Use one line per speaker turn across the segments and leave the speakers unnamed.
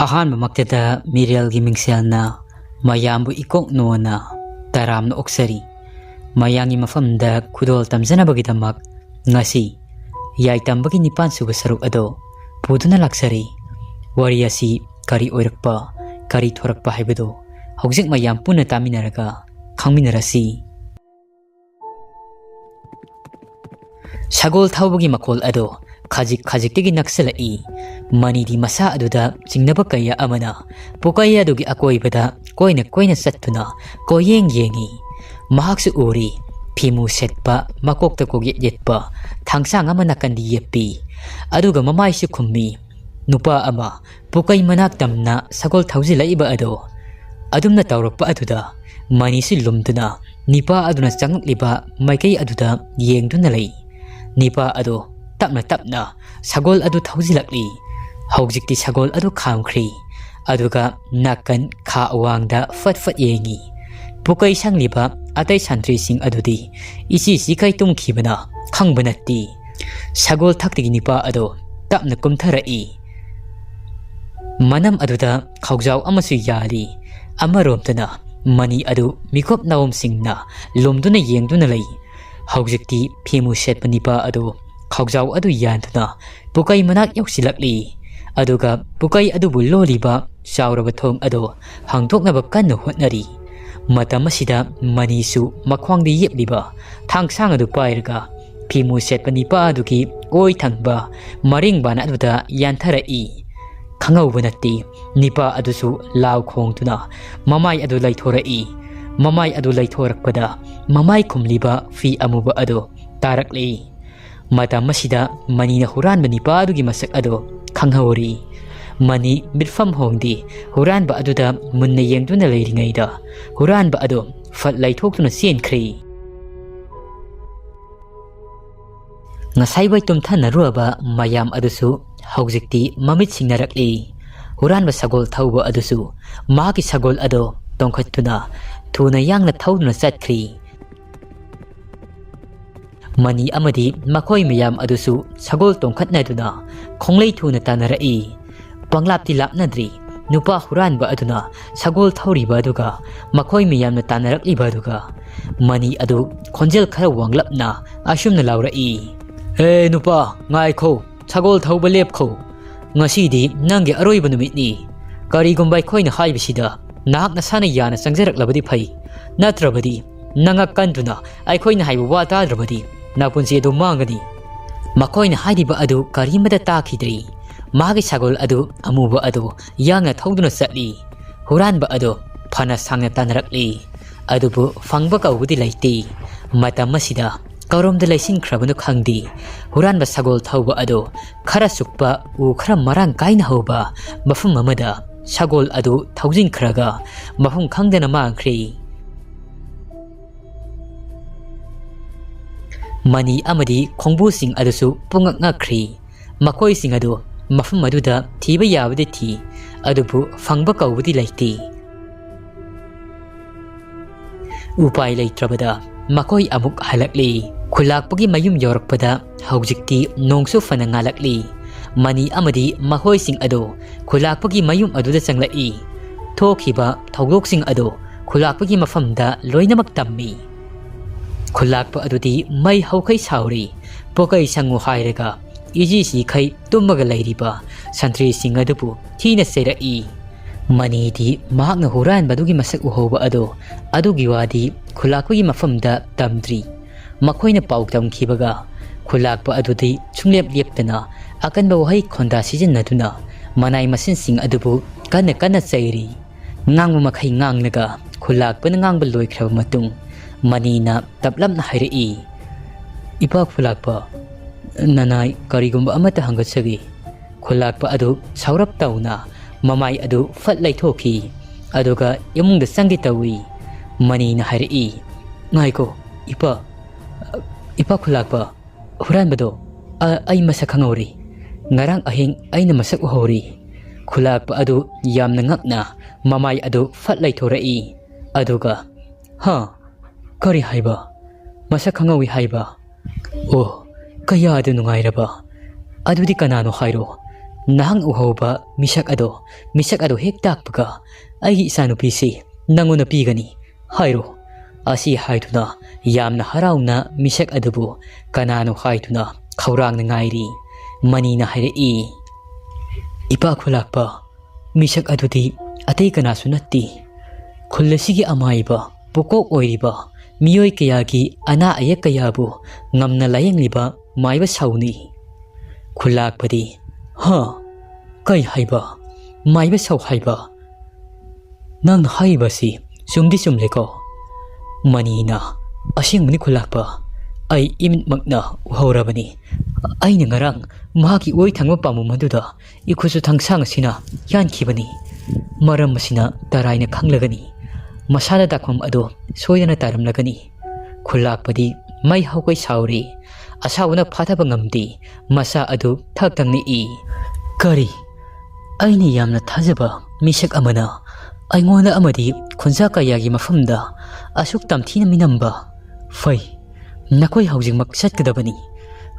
ꯑꯍꯥꯟꯕꯃꯛꯇꯗ ꯃꯤꯔꯦꯜꯒꯤ ꯃꯤꯡꯁꯦꯜꯅ ꯃꯌꯥꯝꯕꯨ ꯏꯀꯣꯛꯅꯣꯅ ꯇꯔꯥꯝꯅ ꯑꯣꯛꯆꯔꯤ꯫ ꯃꯌꯥꯝꯒꯤ ꯃꯐꯝꯗ ꯈꯨꯗꯣꯜ ꯇꯝꯖꯅꯕꯒꯤꯗꯃꯛ ꯉꯁꯤ ꯌꯥꯏꯇꯝꯕꯒꯤ 9ꯁꯨꯕ ꯁꯔꯨꯛ ꯑꯗꯣ ꯄꯨꯗꯨꯅ ꯂꯥꯛꯆꯔꯤ꯫ ꯋꯥꯔꯤ ꯑꯁꯤ ꯀꯔꯤ ꯑꯣꯏꯔꯛꯄ, ꯀꯔꯤ ꯊꯣꯔꯛꯄ ꯍꯥꯏꯕꯗꯨ ꯍꯧꯖꯤꯛ ꯃꯌꯥꯝ ꯄꯨꯟꯅ ꯇꯥꯃꯤꯟꯅꯔꯒ ꯈꯪꯃꯤꯟꯅꯔꯁꯤ꯫ ꯁꯒꯣꯜ ꯊꯧꯕꯒꯤ ꯃꯈꯣꯜ ꯑꯗꯣ ꯈꯖꯤꯛ ꯈꯖꯤꯛꯇꯒꯤ ꯅꯛꯁꯤꯜꯂꯛꯏ꯫ ꯃꯅꯤꯗꯤ ꯃꯁꯥ ꯑꯗꯨꯗ ꯆꯤꯡꯅꯕ ꯀꯌꯥ ꯑꯃꯅ ꯄꯨꯀꯩ ꯑꯗꯨꯒꯤ ꯑꯀꯣꯏꯕꯗ ꯀꯣꯏꯅ ꯀꯣꯏꯅ ꯆꯠꯇꯨꯅ ꯀꯣꯌꯦꯡ ꯌꯦꯡꯉꯤ꯫ ꯃꯍꯥꯛꯁꯨ ꯎꯔꯤ ꯐꯤꯃꯨ ꯁꯦꯠꯄ, ꯃꯀꯣꯛꯇ ꯀꯣꯛꯌꯦꯠ ꯌꯦꯠꯄ ꯊꯥꯡꯁꯥꯡ ꯑꯃ ꯅꯥꯀꯟꯗ ꯌꯦꯞꯄꯤ꯫ ꯑꯗꯨꯒ ꯃꯃꯥꯏꯁꯨ ꯈꯨꯝꯃꯤ꯫ ꯅꯨꯄꯥ ꯑꯃ ꯄꯨꯀꯩ ꯃꯅꯥꯛ ꯇꯝꯅ ꯁꯒꯣꯜ ꯊꯧꯖꯤꯜꯂꯛꯏꯕ ꯑꯗꯣ ꯑꯗꯨꯝꯅ ꯇꯧꯔꯛꯄ ꯑꯗꯨꯗ ꯃꯅꯤꯁꯨ ꯂꯨꯝꯗꯨꯅ ꯅꯤꯄꯥ ꯑꯗꯨꯅ ꯆꯪꯂꯛꯂꯤꯕ ꯃꯥꯏꯀꯩ ꯑꯗꯨꯗ ꯌꯦꯡꯗꯨꯅ ꯂꯩ꯫ ꯅꯤꯄꯥ ꯑꯗꯣ ꯇꯞꯅ ꯇꯞꯅ ꯁꯒꯣꯜ ꯑꯗꯨ ꯊꯧꯖꯤꯜꯂꯛꯂꯤ꯫ ꯍꯧꯖꯤꯛꯇꯤ ꯁꯒꯣꯜ ꯑꯗꯨ ꯈꯥꯝꯈ꯭ꯔꯤ꯫ ꯑꯗꯨꯒ ꯅꯥꯀꯟ ꯈꯥ ꯑꯋꯥꯡꯗ ꯐꯠ ꯐꯠ ꯌꯦꯡꯉꯤ꯫ ꯄꯨꯀꯩ ꯁꯪꯂꯤꯕ ꯑꯇꯩ ꯁꯟꯇ꯭ꯔꯤꯁꯤꯡ ꯑꯗꯨꯗꯤ ꯏꯆꯤ ꯇꯨꯝꯈꯤꯕꯅ ꯈꯪꯕ ꯅꯠꯇꯦ꯫ ꯁꯒꯣꯜ ꯊꯛꯇꯒꯤ ꯅꯤꯄꯥ ꯑꯗꯣ ꯇꯞꯅ ꯀꯨꯝꯊꯔꯛꯏ꯫ ꯃꯅꯝ ꯑꯗꯨꯗ ꯈꯧꯖꯥꯎ ꯑꯃꯁꯨ ꯌꯥꯜꯂꯤ꯫ ꯑꯃꯔꯣꯝꯗꯅ ꯃꯅꯤ ꯑꯗꯨ ꯃꯤꯀꯨꯞ ꯅꯥꯎꯝꯁꯤꯡꯅ ꯂꯨꯝꯗꯨꯅ ꯌꯦꯡꯗꯨꯅ ꯂꯩ꯫ ꯍꯧꯖꯤꯛꯇꯤ ꯐꯤꯃꯨ ꯁꯦꯠꯄ ꯅꯤꯄꯥ ꯑꯗꯨ ꯈꯧꯖꯥꯎ ꯑꯗꯨ ꯌꯥꯟꯗꯨꯅ ꯄꯨꯀꯩ ꯃꯅꯥꯛ ꯌꯧꯁꯤꯜꯂꯛꯂꯤ꯫ ꯑꯗꯨꯒ ꯄꯨꯀꯩ ꯑꯗꯨꯕꯨ ꯂꯣꯜꯂꯤꯕ ꯆꯥꯎꯔꯕ ꯊꯣꯡ ꯑꯗꯣ ꯍꯥꯡꯗꯣꯛꯅꯕ ꯀꯟꯅ ꯍꯣꯠꯅꯔꯤ꯫ ꯃꯇꯝ ꯑꯁꯤꯗ ꯃꯅꯤꯁꯨ ꯃꯈ꯭ꯋꯥꯡꯗ ꯌꯦꯞꯂꯤꯕ ꯊꯥꯡꯁꯥꯡ ꯑꯗꯨ ꯄꯥꯏꯔꯒ ꯐꯤꯃꯨ ꯁꯦꯠꯄ ꯅꯤꯄꯥ ꯑꯗꯨꯒꯤ ꯑꯣꯏ ꯊꯪꯕ ꯃꯔꯤꯡꯕꯥꯟ ꯑꯗꯨꯗ ꯌꯥꯟꯊꯔꯛꯏ꯫ ꯈꯪꯍꯧꯕ ꯅꯠꯇꯦ ꯅꯤꯄꯥ ꯑꯗꯨꯁꯨ ꯂꯥꯎ ꯈꯣꯡꯗꯨꯅ ꯃꯃꯥꯏ ꯑꯗꯨ ꯂꯩꯊꯣꯔꯛꯏ꯫ ꯃꯃꯥꯏ ꯑꯗꯨ ꯂꯩꯊꯣꯔꯛꯄꯗ ꯃꯃꯥꯏ ꯈꯨꯝꯂꯤꯕ ꯐꯤ ꯑꯃꯨꯕ ꯑꯗꯣ ꯇꯥꯔꯛꯂꯤ꯫ ꯃꯇꯝ ꯑꯁꯤꯗ ꯃꯅꯤꯅ ꯍꯨꯔꯥꯟꯕ ꯅꯤꯄꯥ ꯑꯗꯨꯒꯤ ꯃꯁꯛ ꯑꯗꯣ ꯈꯪꯍꯧꯔꯤ꯫ ꯃꯅꯤ ꯃꯤꯠꯐꯝ ꯍꯣꯡꯗꯦ ꯍꯨꯔꯥꯟꯕ ꯑꯗꯨꯗ ꯃꯨꯟꯅ ꯌꯦꯡꯗꯨꯅ ꯂꯩꯔꯤꯉꯩꯗ ꯍꯨꯔꯥꯟꯕ ꯑꯗꯣ ꯐꯠ ꯂꯩꯊꯣꯛꯇꯨꯅ ꯆꯦꯟꯈ꯭ꯔꯤ꯫ ꯉꯁꯥꯏꯋꯥꯏ ꯇꯨꯝꯊꯅꯔꯨꯔꯕ ꯃꯌꯥꯝ ꯑꯗꯨꯁꯨ ꯍꯧꯖꯤꯛꯇꯤ ꯃꯃꯤꯠ ꯁꯤꯡꯅꯔꯛꯂꯤ꯫ ꯍꯨꯔꯥꯟꯕ ꯁꯒꯣꯜ ꯊꯧꯕ ꯑꯗꯨꯁꯨ ꯃꯍꯥꯛꯀꯤ ꯁꯒꯣꯜ ꯑꯗꯣ ꯇꯣꯡꯈꯠꯇꯨꯅ ꯊꯨꯅ ꯌꯥꯡꯅ ꯊꯧꯗꯨꯅ ꯆꯠꯈ꯭ꯔꯤ꯫ ꯃꯅꯤ ꯑꯃꯗꯤ ꯃꯈꯣꯏ ꯃꯌꯥꯝ ꯑꯗꯨꯁꯨ ꯁꯒꯣꯜ ꯇꯣꯡꯈꯠꯅꯗꯨꯅ ꯈꯣꯡꯂꯩ ꯊꯨꯅ ꯇꯥꯟꯅꯔꯛꯏ꯫ ꯄꯪꯂꯥꯞꯇꯤ ꯂꯥꯞꯅꯗ꯭ꯔꯤ꯫ ꯅꯨꯄꯥ ꯍꯨꯔꯥꯟꯕ ꯑꯗꯨꯅ ꯁꯒꯣꯜ ꯊꯧꯔꯤꯕ ꯑꯗꯨꯒ ꯃꯈꯣꯏ ꯃꯌꯥꯝꯅ ꯇꯥꯟꯅꯔꯛꯂꯤꯕ ꯑꯗꯨꯒ ꯃꯅꯤ ꯑꯗꯨ ꯈꯣꯟꯖꯦꯜ ꯈꯔ ꯋꯥꯡꯂꯞꯅ ꯑꯁꯨꯝꯅ ꯂꯥꯎꯔꯛꯏ꯫ "ꯍꯦ ꯅꯨꯄꯥ, ꯉꯥꯏꯈꯣ, ꯁꯒꯣꯜ ꯊꯧꯕ ꯂꯦꯞꯈꯣ꯫ ꯉꯁꯤꯗꯤ ꯅꯪꯒꯤ ꯑꯔꯣꯏꯕ ꯅꯨꯃꯤꯠꯅꯤ꯫ ꯀꯔꯤꯒꯨꯝꯕ ꯑꯩꯈꯣꯏꯅ ꯍꯥꯏꯕꯁꯤꯗ ꯅꯍꯥꯛ ꯅꯁꯥꯅ ꯌꯥꯅ ꯆꯪꯖꯔꯛꯂꯕꯗꯤ ꯐꯩ꯫ ꯅꯠꯇ꯭ꯔꯕꯗꯤ ꯅꯉꯛ ꯀꯟꯗꯨꯅ ꯑꯩꯈꯣꯏꯅ ꯍꯥꯏꯕ ꯋꯥ ꯇꯥꯗ꯭ꯔꯕꯗꯤ ꯅꯄꯨꯟꯁꯤ ꯑꯗꯨ ꯃꯥꯡꯒꯅꯤ"꯫ ꯃꯈꯣꯏꯅ ꯍꯥꯏꯔꯤꯕ ꯑꯗꯨ ꯀꯔꯤꯃꯠꯇ ꯇꯥꯈꯤꯗ꯭ꯔꯤ꯫ ꯃꯥꯒꯤ ꯁꯒꯣꯜ ꯑꯗꯨ ꯑꯃꯨꯕ ꯑꯗꯨ ꯌꯥꯡꯅ ꯊꯧꯗꯨꯅ ꯆꯠꯂꯤ꯫ ꯍꯨꯔꯥꯟꯕ ꯑꯗꯨ ꯐꯅ ꯁꯥꯡꯅ ꯇꯥꯟꯅꯔꯛꯂꯤ꯫ ꯑꯗꯨꯕꯨ ꯐꯪꯕ ꯀꯧꯕꯗꯤ ꯂꯩꯇꯦ꯫ ꯃꯇꯝ ꯑꯁꯤꯗ ꯀꯔꯣꯝꯗ ꯂꯩꯁꯤꯟꯈ꯭ꯔꯕꯅꯣ ꯈꯪꯗꯦ꯫ ꯍꯨꯔꯥꯟꯕ ꯁꯒꯣꯜ ꯊꯧꯕ ꯑꯗꯨ ꯈꯔ ꯆꯨꯞꯄ ꯎ ꯈꯔ ꯃꯔꯥꯡ ꯀꯥꯏꯅ ꯍꯧꯕ ꯃꯐꯝ ꯑꯃꯗ ꯁꯒꯣꯜ ꯑꯗꯨ ꯊꯧꯖꯤꯟꯈ꯭ꯔꯒ ꯃꯐꯝ ꯈꯪꯗꯅ ꯃꯥꯡꯈ꯭ꯔꯤ꯫ ꯃꯅꯤ ꯑꯃꯗꯤ ꯈꯣꯡꯕꯨꯁꯤꯡ ꯑꯗꯨꯁꯨ ꯄꯨꯡꯉꯛ ꯉꯛꯈ꯭ꯔꯤ꯫ ꯃꯈꯣꯏꯁꯤꯡ ꯑꯗꯨ ꯃꯐꯝ ꯑꯗꯨꯗ ꯊꯤꯕ ꯌꯥꯕꯗꯤ ꯊꯤ, ꯑꯗꯨꯕꯨ ꯐꯪꯕ ꯀꯧꯕꯗꯤ ꯂꯩꯇꯦ꯫ ꯎꯄꯥꯏ ꯂꯩꯇ꯭ꯔꯕꯗ ꯃꯈꯣꯏ ꯑꯃꯨꯛ ꯍꯜꯂꯛꯂꯤ꯫ ꯈꯨꯜꯂꯥꯛꯄꯒꯤ ꯃꯌꯨꯝ ꯌꯧꯔꯛꯄꯗ ꯍꯧꯖꯤꯛꯇꯤ ꯅꯣꯡꯁꯨ ꯐꯅ ꯉꯥꯜꯂꯛꯂꯤ꯫ ꯃꯅꯤ ꯑꯃꯗꯤ ꯃꯈꯣꯏꯁꯤꯡ ꯑꯗꯨ ꯈꯨꯜꯂꯥꯛꯄꯒꯤ ꯃꯌꯨꯝ ꯑꯗꯨꯗ ꯆꯪꯂꯛꯏ꯫ ꯊꯣꯛꯈꯤꯕ ꯊꯧꯗꯣꯛꯁꯤꯡ ꯑꯗꯨ ꯈꯨꯜꯂꯥꯛꯄꯒꯤ ꯃꯐꯝꯗ ꯂꯣꯏꯅꯃꯛ ꯇꯝꯃꯤ꯫ ꯈꯨꯜꯂꯥꯛꯄ ꯑꯗꯨꯗꯤ ꯃꯩ ꯍꯧꯈꯩ ꯁꯥꯎꯔꯤ꯫ ꯄꯨꯀꯩ ꯁꯪꯉꯨ ꯍꯥꯏꯔꯒ ꯏꯆꯤ ꯇꯨꯝꯃꯒ ꯂꯩꯔꯤꯕ ꯁꯟꯇ꯭ꯔꯤꯁꯤꯡ ꯑꯗꯨꯕꯨ ꯊꯤꯅ ꯆꯩꯔꯛꯏ꯫ ꯃꯅꯤꯗꯤ ꯃꯍꯥꯛꯅ ꯍꯨꯔꯥꯟꯕ ꯑꯗꯨꯒꯤ ꯃꯁꯛ ꯎꯍꯧꯕ ꯑꯗꯣ ꯑꯗꯨꯒꯤ ꯋꯥꯗꯤ ꯈꯨꯜꯂꯥꯛꯄꯒꯤ ꯃꯐꯝꯗ ꯇꯝꯗ꯭ꯔꯤ꯫ ꯃꯈꯣꯏꯅ ꯄꯥꯎ ꯇꯝꯈꯤꯕꯒ ꯈꯨꯜꯂꯥꯛꯄ ꯑꯗꯨꯗꯤ ꯁꯨꯡꯂꯦꯞ ꯂꯦꯞꯇꯅ ꯑꯀꯟꯕ ꯋꯥꯍꯩ ꯈꯣꯟꯗꯥ ꯁꯤꯖꯤꯟꯅꯗꯨꯅ ꯃꯅꯥꯏ ꯃꯁꯤꯟꯁꯤꯡ ꯑꯗꯨꯕꯨ ꯀꯟꯅ ꯆꯩꯔꯤ꯫ ꯉꯥꯡꯕ ꯃꯈꯩ ꯉꯥꯡꯂꯒ ꯈꯨꯜꯂꯥꯛꯄꯅ ꯉꯥꯡꯕ ꯂꯣꯏꯈ꯭ꯔꯕ ꯃꯇꯨꯡ ꯃꯅꯤꯅ ꯇꯞꯂꯞꯅ ꯍꯥꯏꯔꯛꯏ꯫ "ꯏꯄꯥ ꯈꯨꯜꯂꯥꯛꯄ, ꯅꯅꯥꯏ ꯀꯔꯤꯒꯨꯝꯕ ꯑꯃꯠꯇ ꯍꯪꯒꯠꯆꯒꯦ"꯫ ꯈꯨꯜꯂꯥꯛꯄ ꯑꯗꯨ ꯁꯥꯎꯔꯞ ꯇꯧꯅ ꯃꯃꯥꯏ ꯑꯗꯨ ꯐꯠ ꯂꯩꯊꯣꯛꯈꯤ꯫ ꯑꯗꯨꯒ ꯏꯃꯨꯡꯗ ꯆꯪꯒꯦ ꯇꯧꯏ꯫ ꯃꯅꯤꯅ ꯍꯥꯏꯔꯛꯏ꯫ "ꯉꯥꯏꯈꯣ ꯏꯄꯥ ꯈꯨꯜꯂꯥꯛꯄ, ꯍꯨꯔꯥꯟꯕꯗꯣ ꯑꯩ ꯃꯁꯛ ꯈꯪꯍꯧꯔꯤ꯫ ꯉꯔꯥꯡ ꯑꯍꯤꯡ ꯑꯩꯅ ꯃꯁꯛ ꯎꯍꯧꯔꯤ"꯫ ꯈꯨꯜꯂꯥꯛꯄ ꯑꯗꯨ ꯌꯥꯝꯅ ꯉꯛꯅ ꯃꯃꯥꯏ ꯑꯗꯨ ꯐꯠ ꯂꯩꯊꯣꯔꯛꯏ꯫ ꯑꯗꯨꯒ "ꯍꯥ, ꯀꯔꯤ ꯍꯥꯏꯕ? ꯃꯁꯛ ꯈꯪꯍꯧꯏ ꯍꯥꯏꯕ? ꯑꯣ, ꯀꯌꯥꯗ ꯅꯨꯡꯉꯥꯏꯔꯕ! ꯑꯗꯨꯗꯤ ꯀꯅꯥꯅꯣ ꯍꯥꯏꯔꯣ, nahang uhauba misak ado hek takpaga ai isanupisi nangona pigani hairo asi haituna yamna harauna misak adubu kanano haituna khaurang na ngairi mani na haire I ipa khulakpa misak adudi atei kana sunatti khullesigi amaiba pukok oiriba miyoi kayagi ana ayak kayabu ngamna layengliba maiba sauni khulakpadi ha kai haiba maiba sau haiba nang haiba si sumdi sumleko manina asingmani khulakpa ai imit makna uhorabani aina ngarang mahaki oi thangwa pamum maduda ikhusu thangsang sina yan khibani maram masina taraina khanglagani masada dakmam ado soidana taramlagani khulakpadi mai haukai sauri asauna phathaba ngamdi masa adu thakthangni I kari aini yamna thajaba misak amana aingona amadi khunja kayagi mafamda asuk tamthina minamba fai nakoi haujing mak satkadabani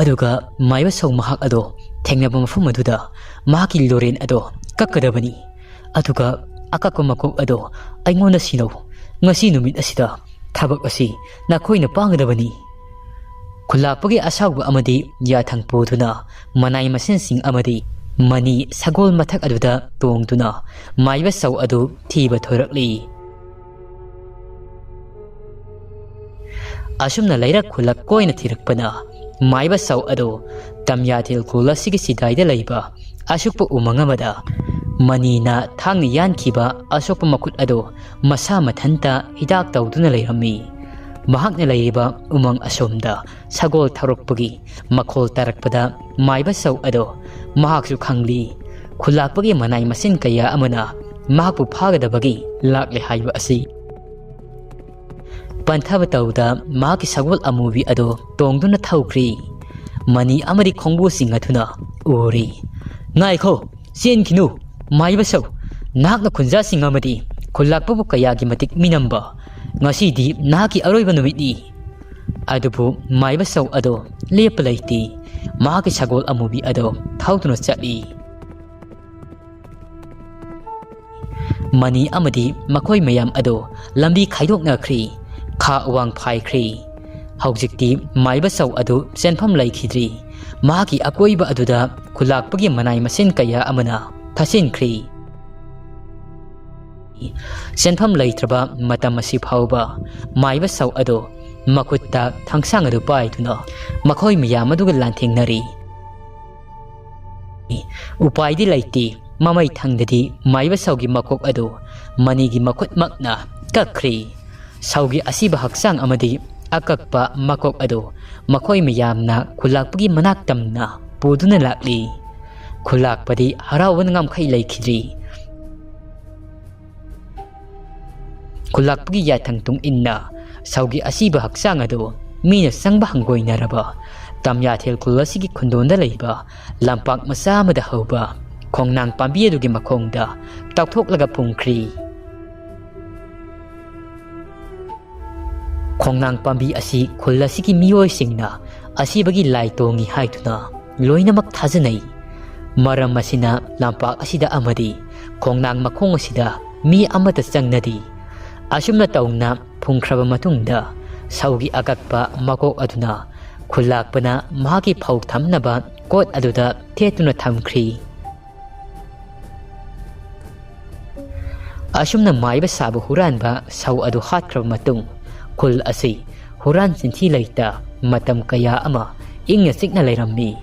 aduga maiba sau mahak ado thengnaba mafam aduda mahaki loren ado kakkadabani aduga akakko makok ado aingona sino ngasi numit asida thabak asi nakoina pangdabani khulakpagi asawba amadi yathang poduna manai masin sing amadi mani sagol mathak aduda tongtuna maiba sau adu thiba thorakli asumna lairak khulak koina thirakpana maiba sau adu tamyathil khula sigi sidaida leiba asukpa umangamada manina thangni yankhiba asokpa makut adu masa mathanta hidak tawduna leirami mahakna leiba umang asomda sagol tharokpagi makhol tarakpada maiba sau ado mahaksu khangli khulakpagi manai masin kaya amana mahakpu phagadabagi lakle haiba asi panthaba tawda mahaki sagol amubi ado tongduna thaukhri mani amari khongbu singathuna uri ngaikho chen khinu maiba sau nakna khunja singamadi khulakpabu kayagi matik minamba ngasidi naki aroiba numiti adubu maiba sau ado lepalaiti mahaki sagol amubi ado thautuna chali mani amadi makoi mayam ado lambi khaidokna khri kha awang phai khri haujikti maiba sau ado senpham laikhidri mahaki akoiba aduda khulakpagi manai masin kaya amana thasin khri senpham leitraba matam asi phauba maiba sau ado makutta thangsang adu paituna makhoi miyam aduga lanthengnari upai di laiti mamai thangdadi maiba saugi makok ado manigi makut makna kakri saugi asiba haksang amadi akakpa makok ado makhoi miyamna khulakpagi manak tamna poduna lakli khulakpadi harawan ngam khai laikhidri khulakpagi yathang tung inna saugi asiba haksang ado mina sangba hangoinaraba tamyathel khulasigi khundonda leiba lampak masa amada hauba khongnang pambi adugi makhongda tawthoklaga pungkhri khongnang pambi asi khulasigi miyoi singna asibagi laitongi haituna loinamak thajanai maram masina lampak asida amadi khongnang makhong asida mi amata changnadi asumna taungna phungkhraba matungda saugi agakpa makok aduna khulakpana mahaki phau thamnaba kot aduda thetuna thamkhri asumna maiba sabu huranba sau adu hatkraba matung khul asi huran sinthi leita matam kaya ama ingna sikna leirammi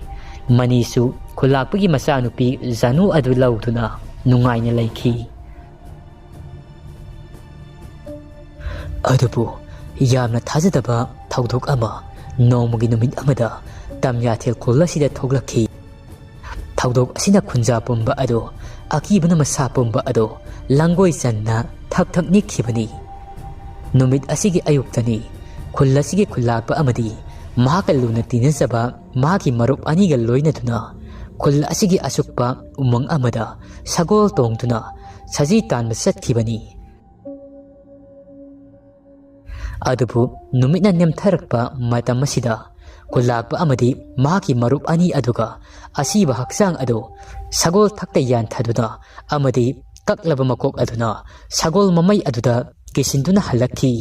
manisu khulakpagi masanupi zanu adu lauduna nungaina leikhi adubu yamna thajadaba thawdok ama nomugi numit amada tamyathel khulasida thoglakhi thawdok asina khunja pomba ado akibana masa pomba ado langoi sanna thak thak nikhibani numit asigi ayuktani khulasigi khulakpa amadi mahakaluna tinasaba mahaki marup aniga loina duna khul asigi asukpa umang amada sagol tongtuna saji tanba sathibani adubu numina nemtharakpa matam asida ꯈꯨꯜꯂꯥꯛꯄ ꯑꯃꯗꯤ ꯃꯍꯥꯛꯀꯤ ꯃꯔꯨꯞ ꯑꯅꯤ ꯑꯗꯨꯒ ꯑꯁꯤꯕ ꯍꯛꯆꯥꯡ ꯑꯗꯨ ꯁꯒꯣꯜ ꯊꯛꯇ ꯌꯥꯟꯊꯗꯨꯅ ꯑꯃꯗꯤ ꯀꯛꯂꯕ ꯃꯀꯣꯛ ꯑꯗꯨꯅ ꯁꯒꯣꯜ ꯃꯃꯩ ꯑꯗꯨꯗ ꯀꯤꯁꯤꯟꯗꯨꯅ ꯍꯜꯂꯛꯈꯤ꯫